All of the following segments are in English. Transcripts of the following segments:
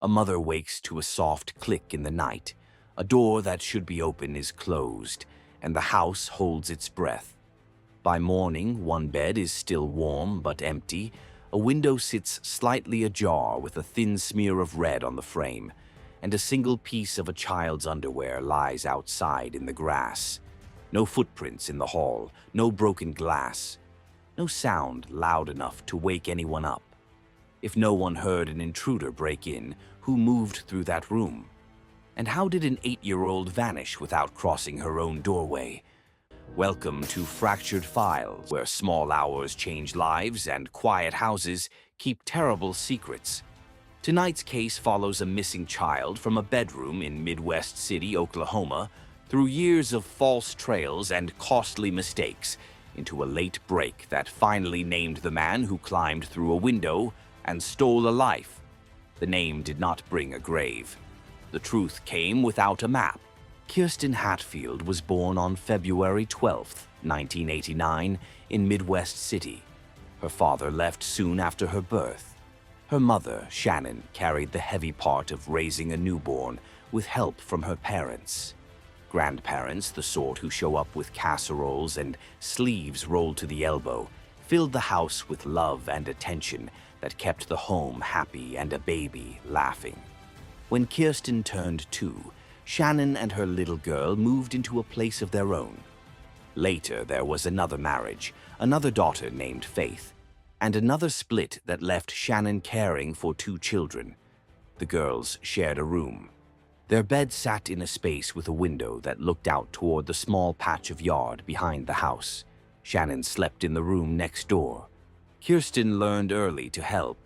A mother wakes to a soft click in the night. A door that should be open is closed, and the house holds its breath. By morning, one bed is still warm but empty. A window sits slightly ajar with a thin smear of red on the frame, and a single piece of a child's underwear lies outside in the grass. No footprints in the hall, no broken glass, no sound loud enough to wake anyone up. If no one heard an intruder break in, who moved through that room? And how did an 8-year-old vanish without crossing her own doorway? Welcome to Fractured Files, where small hours change lives and quiet houses keep terrible secrets. Tonight's case follows a missing child from a bedroom in Midwest City, Oklahoma, through years of false trails and costly mistakes, into a late break that finally named the man who climbed through a window and stole a life. The name did not bring a grave. The truth came without a map. Kirsten Hatfield was born on February 12, 1989, in Midwest City. Her father left soon after her birth. Her mother, Shannon, carried the heavy part of raising a newborn with help from her parents. Grandparents, the sort who show up with casseroles and sleeves rolled to the elbow, filled the house with love and attention that kept the home happy and a baby laughing. When Kirsten turned 2, Shannon and her little girl moved into a place of their own. Later, there was another marriage, another daughter named Faith, and another split that left Shannon caring for 2 children. The girls shared a room. Their bed sat in a space with a window that looked out toward the small patch of yard behind the house. Shannon slept in the room next door. Kirsten learned early to help.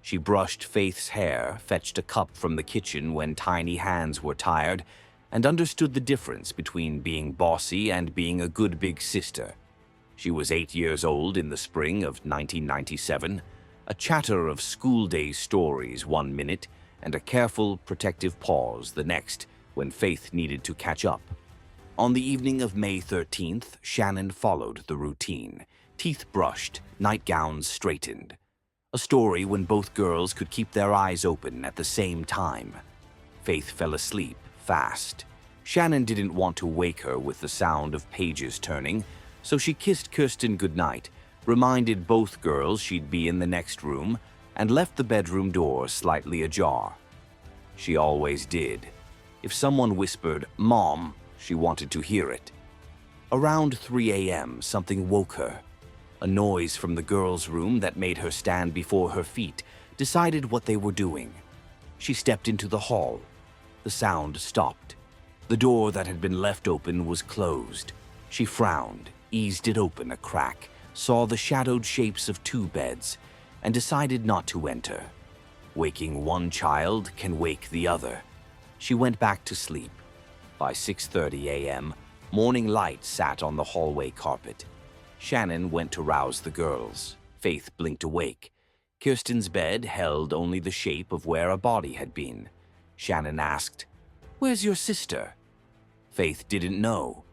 She brushed Faith's hair, fetched a cup from the kitchen when tiny hands were tired, and understood the difference between being bossy and being a good big sister. She was 8 years old in the spring of 1997, a chatter of school day stories one minute, and a careful, protective pause the next when Faith needed to catch up. On the evening of May 13th, Shannon followed the routine. Teeth brushed, nightgowns straightened. A story when both girls could keep their eyes open at the same time. Faith fell asleep fast. Shannon didn't want to wake her with the sound of pages turning, so she kissed Kirsten goodnight, reminded both girls she'd be in the next room, and left the bedroom door slightly ajar. She always did. If someone whispered, "Mom," she wanted to hear it. Around 3 a.m., something woke her. A noise from the girls' room that made her stand before her feet, decided what they were doing. She stepped into the hall. The sound stopped. The door that had been left open was closed. She frowned, eased it open a crack, saw the shadowed shapes of 2 beds, and decided not to enter. Waking one child can wake the other. She went back to sleep. By 6:30 a.m., morning light sat on the hallway carpet. Shannon went to rouse the girls. Faith blinked awake. Kirsten's bed held only the shape of where a body had been. Shannon asked, "Where's your sister?" Faith didn't know.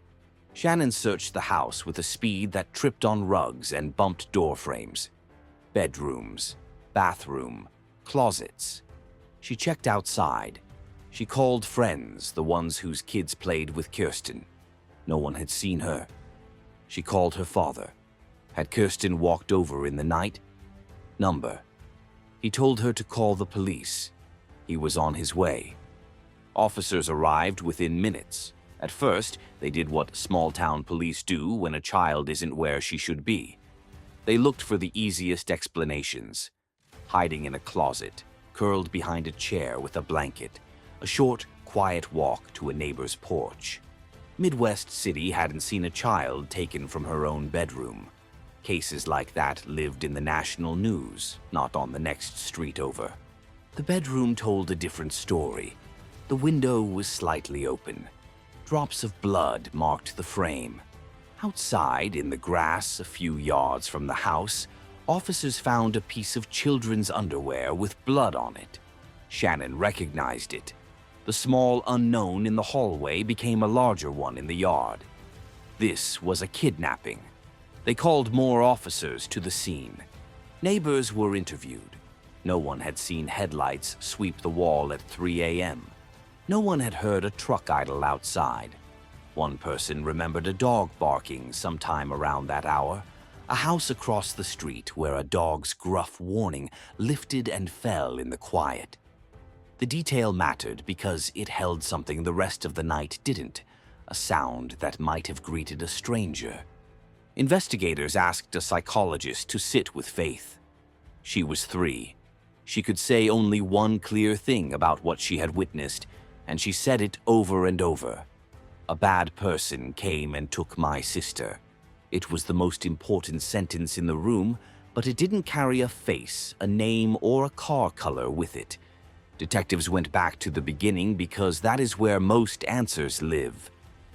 Shannon searched the house with a speed that tripped on rugs and bumped door frames. Bedrooms, bathroom, closets. She checked outside. She called friends, the ones whose kids played with Kirsten. No one had seen her. She called her father. Had Kirsten walked over in the night? Number. He told her to call the police. He was on his way. Officers arrived within minutes. At first, they did what small-town police do when a child isn't where she should be. They looked for the easiest explanations. Hiding in a closet, curled behind a chair with a blanket, a short, quiet walk to a neighbor's porch. Midwest City hadn't seen a child taken from her own bedroom. Cases like that lived in the national news, not on the next street over. The bedroom told a different story. The window was slightly open. Drops of blood marked the frame. Outside, in the grass a few yards from the house, officers found a piece of children's underwear with blood on it. Shannon recognized it. The small unknown in the hallway became a larger one in the yard. This was a kidnapping. They called more officers to the scene. Neighbors were interviewed. No one had seen headlights sweep the wall at 3 a.m. No one had heard a truck idle outside. One person remembered a dog barking sometime around that hour, a house across the street where a dog's gruff warning lifted and fell in the quiet. The detail mattered because it held something the rest of the night didn't, a sound that might have greeted a stranger. Investigators asked a psychologist to sit with Faith. She was 3. She could say only one clear thing about what she had witnessed, and she said it over and over. A bad person came and took my sister. It was the most important sentence in the room, but it didn't carry a face, a name, or a car color with it. Detectives went back to the beginning because that is where most answers live.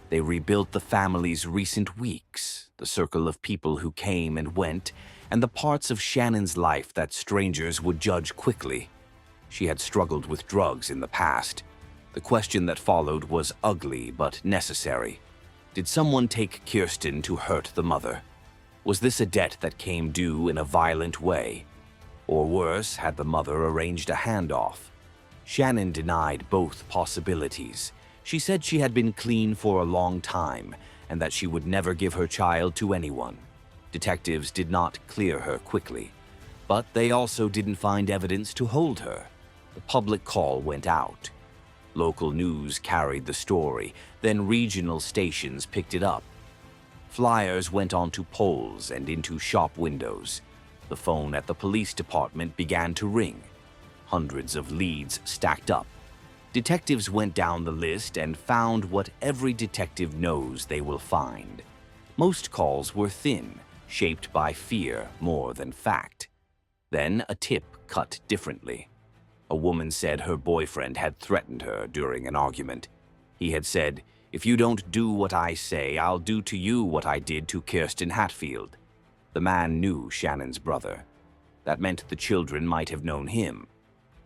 They rebuilt the family's recent weeks, the circle of people who came and went, and the parts of Shannon's life that strangers would judge quickly. She had struggled with drugs in the past. The question that followed was ugly but necessary. Did someone take Kirsten to hurt the mother? Was this a debt that came due in a violent way? Or worse, had the mother arranged a handoff? Shannon denied both possibilities. She said she had been clean for a long time and that she would never give her child to anyone. Detectives did not clear her quickly, but they also didn't find evidence to hold her. The public call went out. Local news carried the story, then regional stations picked it up. Flyers went onto poles and into shop windows. The phone at the police department began to ring. Hundreds of leads stacked up. Detectives went down the list and found what every detective knows they will find. Most calls were thin, shaped by fear more than fact. Then a tip cut differently. A woman said her boyfriend had threatened her during an argument. He had said, "If you don't do what I say, I'll do to you what I did to Kirsten Hatfield." The man knew Shannon's brother. That meant the children might have known him.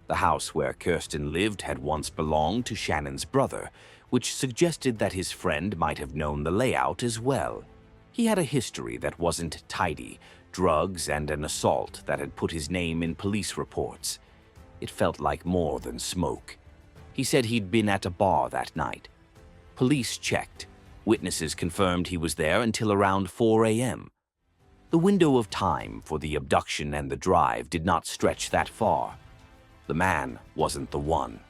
The house where Kirsten lived had once belonged to Shannon's brother, which suggested that his friend might have known the layout as well. He had a history that wasn't tidy, drugs and an assault that had put his name in police reports. It felt like more than smoke. He said he'd been at a bar that night. Police checked. Witnesses confirmed he was there until around 4 a.m. The window of time for the abduction and the drive did not stretch that far. The man wasn't the one.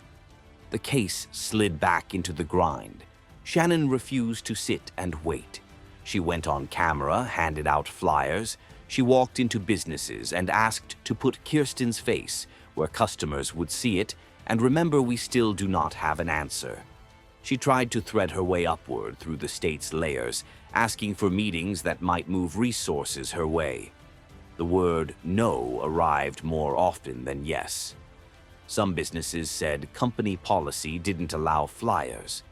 The case slid back into the grind. Shannon refused to sit and wait. She went on camera, handed out flyers. She walked into businesses and asked to put Kirsten's face where customers would see it, and remember, we still do not have an answer. She tried to thread her way upward through the state's layers, asking for meetings that might move resources her way. The word no arrived more often than yes. Some businesses said company policy didn't allow flyers.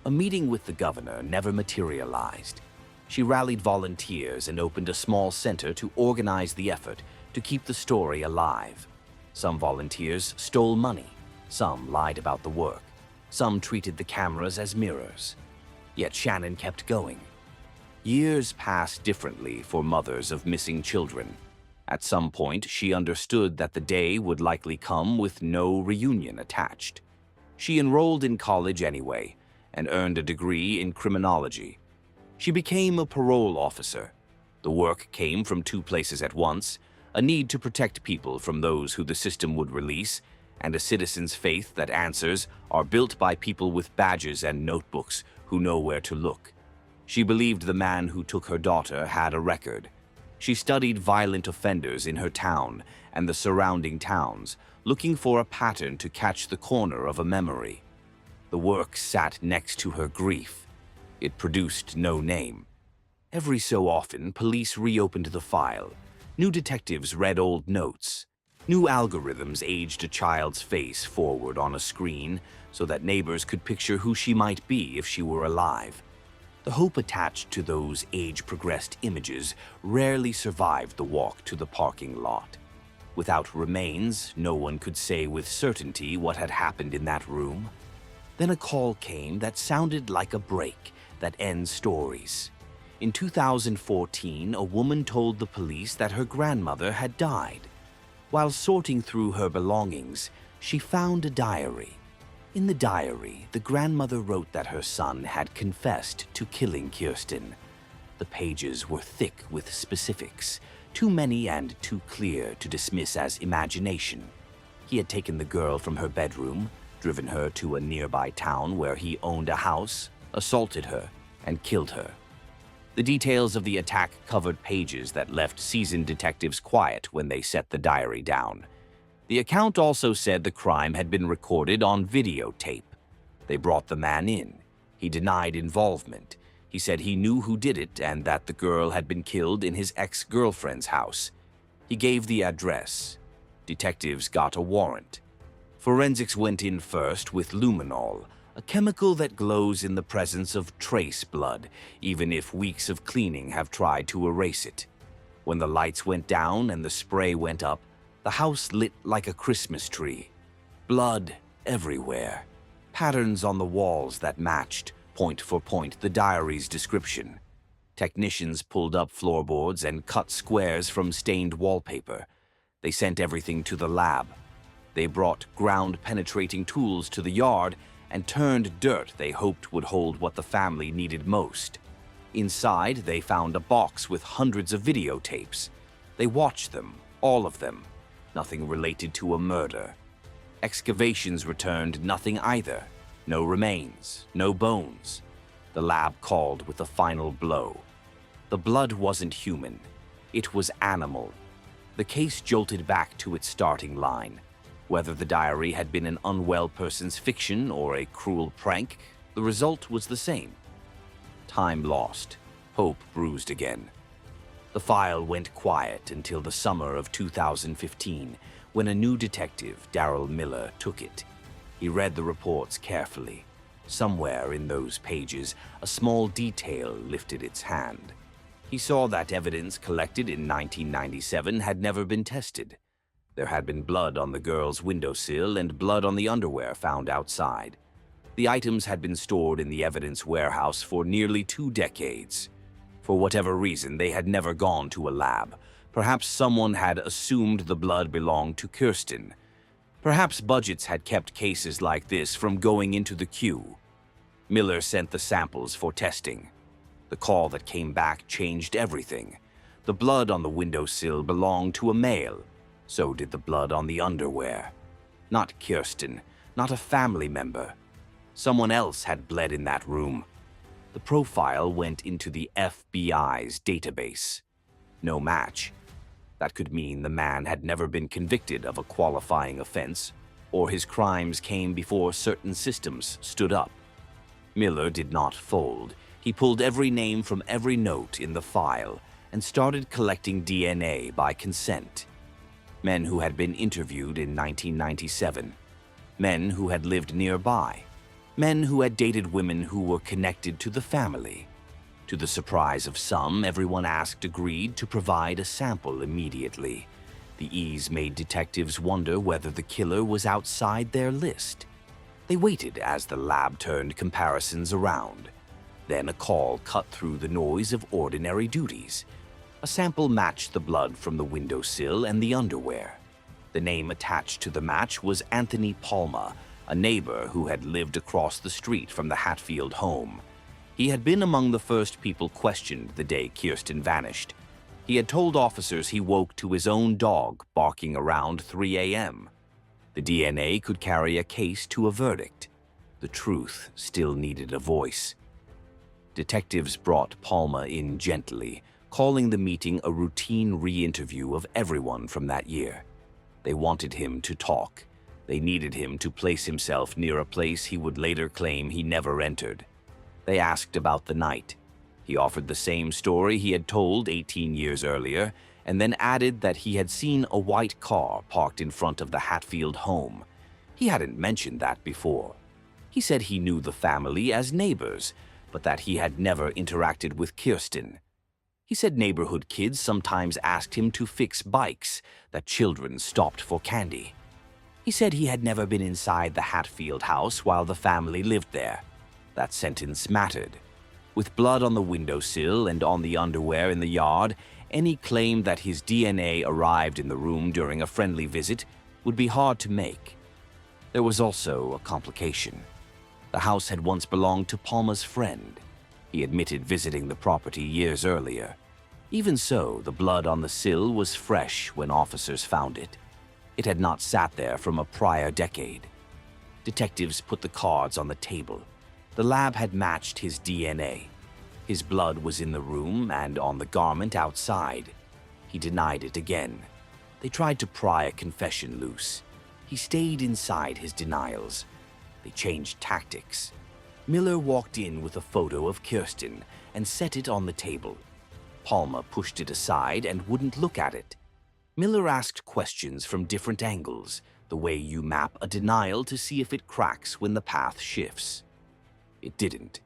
A meeting with the governor never materialized. She rallied volunteers and opened a small center to organize the effort to keep the story alive. Some volunteers stole money. Some lied about the work. Some treated the cameras as mirrors. Yet Shannon kept going. Years passed differently for mothers of missing children. At some point, she understood that the day would likely come with no reunion attached. She enrolled in college anyway and earned a degree in criminology. She became a parole officer. The work came from two places at once: a need to protect people from those who the system would release, and a citizen's faith that answers are built by people with badges and notebooks who know where to look. She believed the man who took her daughter had a record. She studied violent offenders in her town and the surrounding towns, looking for a pattern to catch the corner of a memory. The work sat next to her grief. It produced no name. Every so often, police reopened the file. New detectives read old notes. New algorithms aged a child's face forward on a screen so that neighbors could picture who she might be if she were alive. The hope attached to those age-progressed images rarely survived the walk to the parking lot. Without remains, no one could say with certainty what had happened in that room. Then a call came that sounded like a break that ends stories. In 2014, a woman told the police that her grandmother had died. While sorting through her belongings, she found a diary. In the diary, the grandmother wrote that her son had confessed to killing Kirsten. The pages were thick with specifics, too many and too clear to dismiss as imagination. He had taken the girl from her bedroom, driven her to a nearby town where he owned a house, assaulted her, and killed her. The details of the attack covered pages that left seasoned detectives quiet when they set the diary down. The account also said the crime had been recorded on videotape. They brought the man in. He denied involvement. He said he knew who did it and that the girl had been killed in his ex-girlfriend's house. He gave the address. Detectives got a warrant. Forensics went in first with luminol, a chemical that glows in the presence of trace blood, even if weeks of cleaning have tried to erase it. When the lights went down and the spray went up, the house lit like a Christmas tree. Blood everywhere. Patterns on the walls that matched, point for point, the diary's description. Technicians pulled up floorboards and cut squares from stained wallpaper. They sent everything to the lab. They brought ground-penetrating tools to the yard and turned dirt they hoped would hold what the family needed most. Inside, they found a box with hundreds of videotapes. They watched them, all of them. Nothing related to a murder. Excavations returned nothing either. No remains, no bones. The lab called with a final blow. The blood wasn't human. It was animal. The case jolted back to its starting line. Whether the diary had been an unwell person's fiction or a cruel prank, the result was the same. Time lost. Hope bruised again. The file went quiet until the summer of 2015, when a new detective, Darryl Miller, took it. He read the reports carefully. Somewhere in those pages, a small detail lifted its hand. He saw that evidence collected in 1997 had never been tested. There had been blood on the girl's windowsill and blood on the underwear found outside. The items had been stored in the evidence warehouse for nearly 2 decades. For whatever reason, they had never gone to a lab. Perhaps someone had assumed the blood belonged to Kirsten. Perhaps budgets had kept cases like this from going into the queue. Miller sent the samples for testing. The call that came back changed everything. The blood on the windowsill belonged to a male. So did the blood on the underwear. Not Kirsten, not a family member. Someone else had bled in that room. The profile went into the FBI's database. No match. That could mean the man had never been convicted of a qualifying offense, or his crimes came before certain systems stood up. Miller did not fold. He pulled every name from every note in the file and started collecting DNA by consent. Men who had been interviewed in 1997. Men who had lived nearby. Men who had dated women who were connected to the family. To the surprise of some, everyone asked agreed to provide a sample immediately. The ease made detectives wonder whether the killer was outside their list. They waited as the lab turned comparisons around. Then a call cut through the noise of ordinary duties. A sample matched the blood from the windowsill and the underwear. The name attached to the match was Anthony Palma, a neighbor who had lived across the street from the Hatfield home. He had been among the first people questioned the day Kirsten vanished. He had told officers he woke to his own dog barking around 3 a.m. The DNA could carry a case to a verdict. The truth still needed a voice. Detectives brought Palma in gently, calling the meeting a routine re-interview of everyone from that year. They wanted him to talk. They needed him to place himself near a place he would later claim he never entered. They asked about the night. He offered the same story he had told 18 years earlier, and then added that he had seen a white car parked in front of the Hatfield home. He hadn't mentioned that before. He said he knew the family as neighbors, but that he had never interacted with Kirsten. He said neighborhood kids sometimes asked him to fix bikes that children stopped for candy. He said he had never been inside the Hatfield house while the family lived there. That sentence mattered. With blood on the windowsill and on the underwear in the yard, Any claim that his DNA arrived in the room during a friendly visit would be hard to make. There was also a complication. The house had once belonged to Palmer's friend. He admitted visiting the property years earlier. Even so, the blood on the sill was fresh when officers found it. It had not sat there from a prior decade. Detectives put the cards on the table. The lab had matched his DNA. His blood was in the room and on the garment outside. He denied it again. They tried to pry a confession loose. He stayed inside his denials. They changed tactics. Miller walked in with a photo of Kirsten and set it on the table. Palmer pushed it aside and wouldn't look at it. Miller asked questions from different angles, the way you map a denial to see if it cracks when the path shifts. It didn't.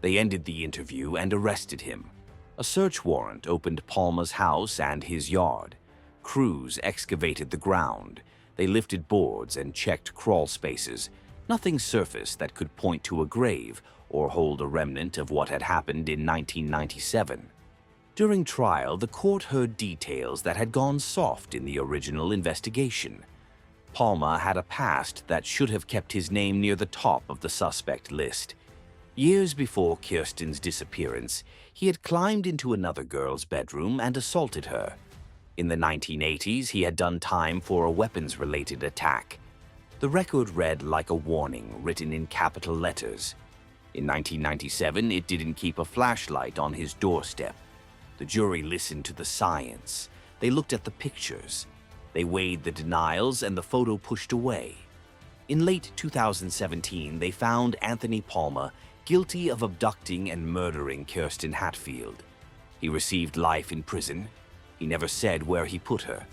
They ended the interview and arrested him. A search warrant opened Palmer's house and his yard. Crews excavated the ground. They lifted boards and checked crawl spaces. Nothing surfaced that could point to a grave or hold a remnant of what had happened in 1997. During trial, the court heard details that had gone soft in the original investigation. Palmer had a past that should have kept his name near the top of the suspect list. Years before Kirsten's disappearance, he had climbed into another girl's bedroom and assaulted her. In the 1980s, he had done time for a weapons-related attack. The record read like a warning written in capital letters. In 1997, it didn't keep a flashlight on his doorstep. The jury listened to the science. They looked at the pictures. They weighed the denials and the photo pushed away. In late 2017, they found Anthony Palmer guilty of abducting and murdering Kirsten Hatfield. He received life in prison. He never said where he put her.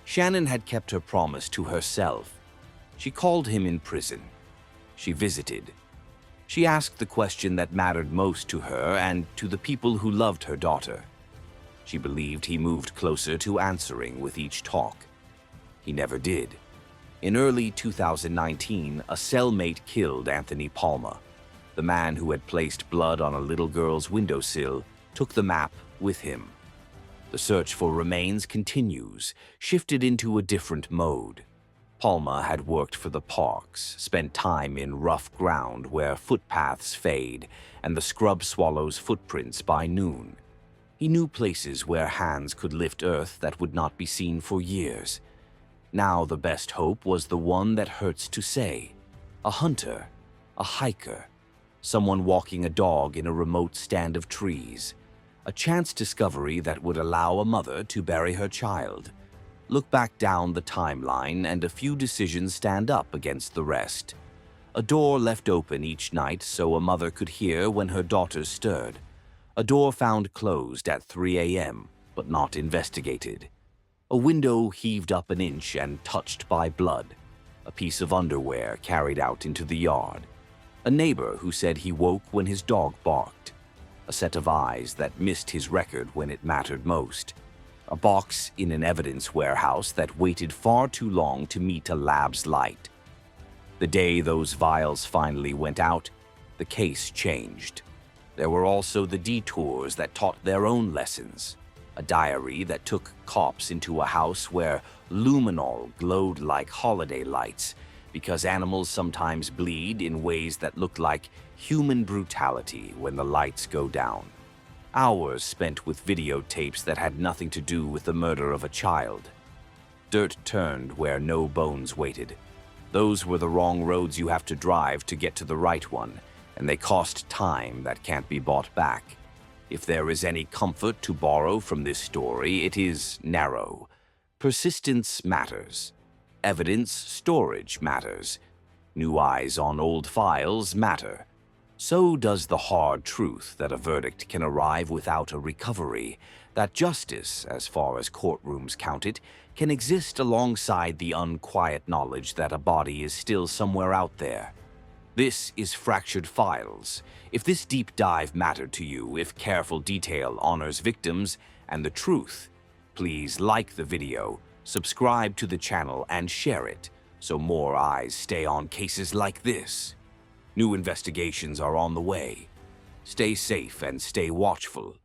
Shannon had kept her promise to herself. She called him in prison. She visited. She asked the question that mattered most to her and to the people who loved her daughter. She believed he moved closer to answering with each talk. He never did. In early 2019, a cellmate killed Anthony Palmer. The man who had placed blood on a little girl's windowsill took the map with him. The search for remains continues, shifted into a different mode. Palmer had worked for the parks, spent time in rough ground where footpaths fade and the scrub swallows footprints by noon. He knew places where hands could lift earth that would not be seen for years. Now the best hope was the one that hurts to say. A hunter, a hiker, someone walking a dog in a remote stand of trees. A chance discovery that would allow a mother to bury her child. Look back down the timeline and a few decisions stand up against the rest. A door left open each night so a mother could hear when her daughters stirred. A door found closed at 3 a.m., but not investigated. A window heaved up an inch and touched by blood. A piece of underwear carried out into the yard. A neighbor who said he woke when his dog barked. A set of eyes that missed his record when it mattered most. A box in an evidence warehouse that waited far too long to meet a lab's light. The day those vials finally went out, the case changed. There were also the detours that taught their own lessons. A diary that took cops into a house where luminol glowed like holiday lights because animals sometimes bleed in ways that look like human brutality when the lights go down. Hours spent with videotapes that had nothing to do with the murder of a child. Dirt turned where no bones waited. Those were the wrong roads you have to drive to get to the right one, and they cost time that can't be bought back. If there is any comfort to borrow from this story, it is narrow. Persistence matters. Evidence storage matters. New eyes on old files matter. So does the hard truth that a verdict can arrive without a recovery, that justice, as far as courtrooms count it, can exist alongside the unquiet knowledge that a body is still somewhere out there. This is Fractured Files. If this deep dive mattered to you, if careful detail honors victims and the truth, please like the video, subscribe to the channel, and share it so more eyes stay on cases like this. New investigations are on the way. Stay safe and stay watchful.